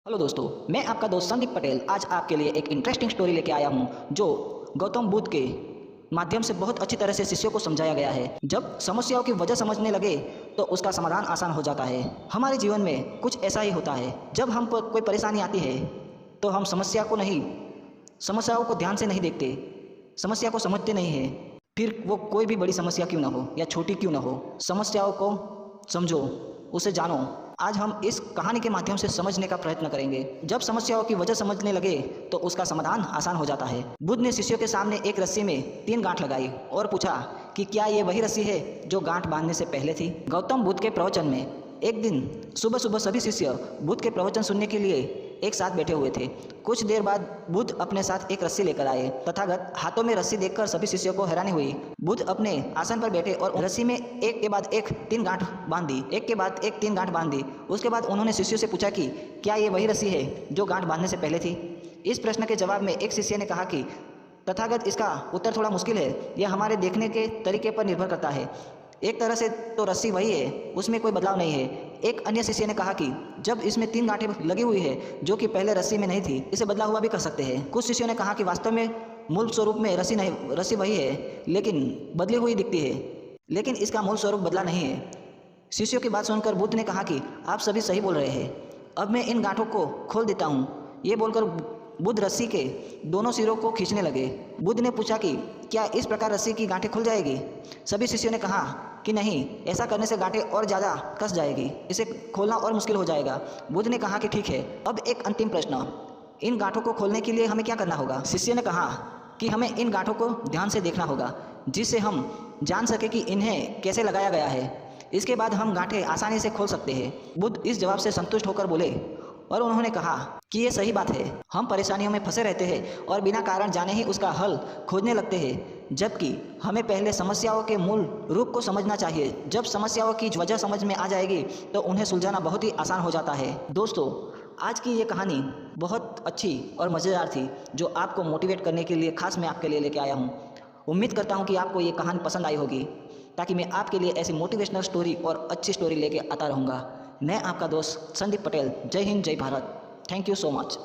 Hello दोस्तों, मैं आपका दोस्त संदीप पटेल आज आपके लिए एक इंटरेस्टिंग स्टोरी लेके आया हूँ जो गौतम बुद्ध के माध्यम से बहुत अच्छी तरह से शिष्यों को समझाया गया है। जब समस्याओं की वजह समझने लगे तो उसका समाधान आसान हो जाता है। हमारे जीवन में कुछ ऐसा ही होता है, जब हम पर कोई परेशानी आती है तो हम समस्याओं को ध्यान से नहीं देखते, समस्या को समझते नहीं है। फिर वो कोई भी बड़ी समस्या क्यों ना हो या छोटी क्यों ना हो, समस्याओं को समझो, उसे जानो। आज हम इस कहानी के माध्यम से समझने का प्रयत्न करेंगे। जब समस्याओं की वजह समझने लगे तो उसका समाधान आसान हो जाता है। बुद्ध ने शिष्यों के सामने एक रस्सी में 3 गांठ लगाई और पूछा कि क्या ये वही रस्सी है जो गांठ बांधने से पहले थी। गौतम बुद्ध के प्रवचन में एक दिन सुबह सुबह सभी शिष्य बुद्ध के प्रवचन सुनने के लिए एक साथ बैठे हुए थे। कुछ देर बाद बुद्ध अपने साथ एक रस्सी लेकर आए। तथागत हाथों में रस्सी देखकर सभी शिष्यों को हैरानी हुई। बुद्ध अपने आसन पर बैठे और रस्सी में एक के बाद एक 3 गांठ बांध दी। उसके बाद उन्होंने शिष्यों से पूछा कि क्या ये वही रस्सी है जो गांठ बांधने से पहले थी। इस प्रश्न के जवाब में एक शिष्य ने कहा कि तथागत, इसका उत्तर थोड़ा मुश्किल है, यह हमारे देखने के तरीके पर निर्भर करता है। एक तरह से तो रस्सी वही है, उसमें कोई बदलाव नहीं है। एक अन्य शिष्य ने कहा कि जब इसमें 3 गांठें लगी हुई है जो कि पहले रस्सी में नहीं थी, इसे बदला हुआ भी कर सकते हैं। कुछ शिष्यों ने कहा कि वास्तव में मूल स्वरूप में रस्सी वही है, लेकिन बदली हुई दिखती है, लेकिन इसका मूल स्वरूप बदला नहीं है। शिष्यों की बात सुनकर बुद्ध ने कहा कि आप सभी सही बोल रहे हैं, अब मैं इन गांठों को खोल देता हूँ। ये बोलकर बुद्ध रस्सी के दोनों सिरों को खींचने लगे। बुद्ध ने पूछा कि क्या इस प्रकार रस्सी की गांठें खुल जाएगी। सभी शिष्यों ने कहा कि नहीं, ऐसा करने से गांठें और ज़्यादा कस जाएगी, इसे खोलना और मुश्किल हो जाएगा। बुद्ध ने कहा कि ठीक है, अब एक अंतिम प्रश्न, इन गांठों को खोलने के लिए हमें क्या करना होगा। शिष्य ने कहा कि हमें इन गांठों को ध्यान से देखना होगा, जिससे हम जान सके कि इन्हें कैसे लगाया गया है। इसके बाद हम गांठें आसानी से खोल सकते हैं। बुद्ध इस जवाब से संतुष्ट होकर बोले और उन्होंने कहा कि ये सही बात है, हम परेशानियों में फंसे रहते हैं और बिना कारण जाने ही उसका हल खोजने लगते हैं, जबकि हमें पहले समस्याओं के मूल रूप को समझना चाहिए। जब समस्याओं की वजह समझ में आ जाएगी तो उन्हें सुलझाना बहुत ही आसान हो जाता है। दोस्तों, आज की ये कहानी बहुत अच्छी और मज़ेदार थी, जो आपको मोटिवेट करने के लिए खास मैं आपके लिए लेके आया हूँ। उम्मीद करता हूँ कि आपको ये कहानी पसंद आई होगी, ताकि मैं आपके लिए ऐसी मोटिवेशनल स्टोरी और अच्छी स्टोरी लेके आता रहूँगा। मैं आपका दोस्त संदीप पटेल। जय हिंद, जय Bharat. Thank you so much.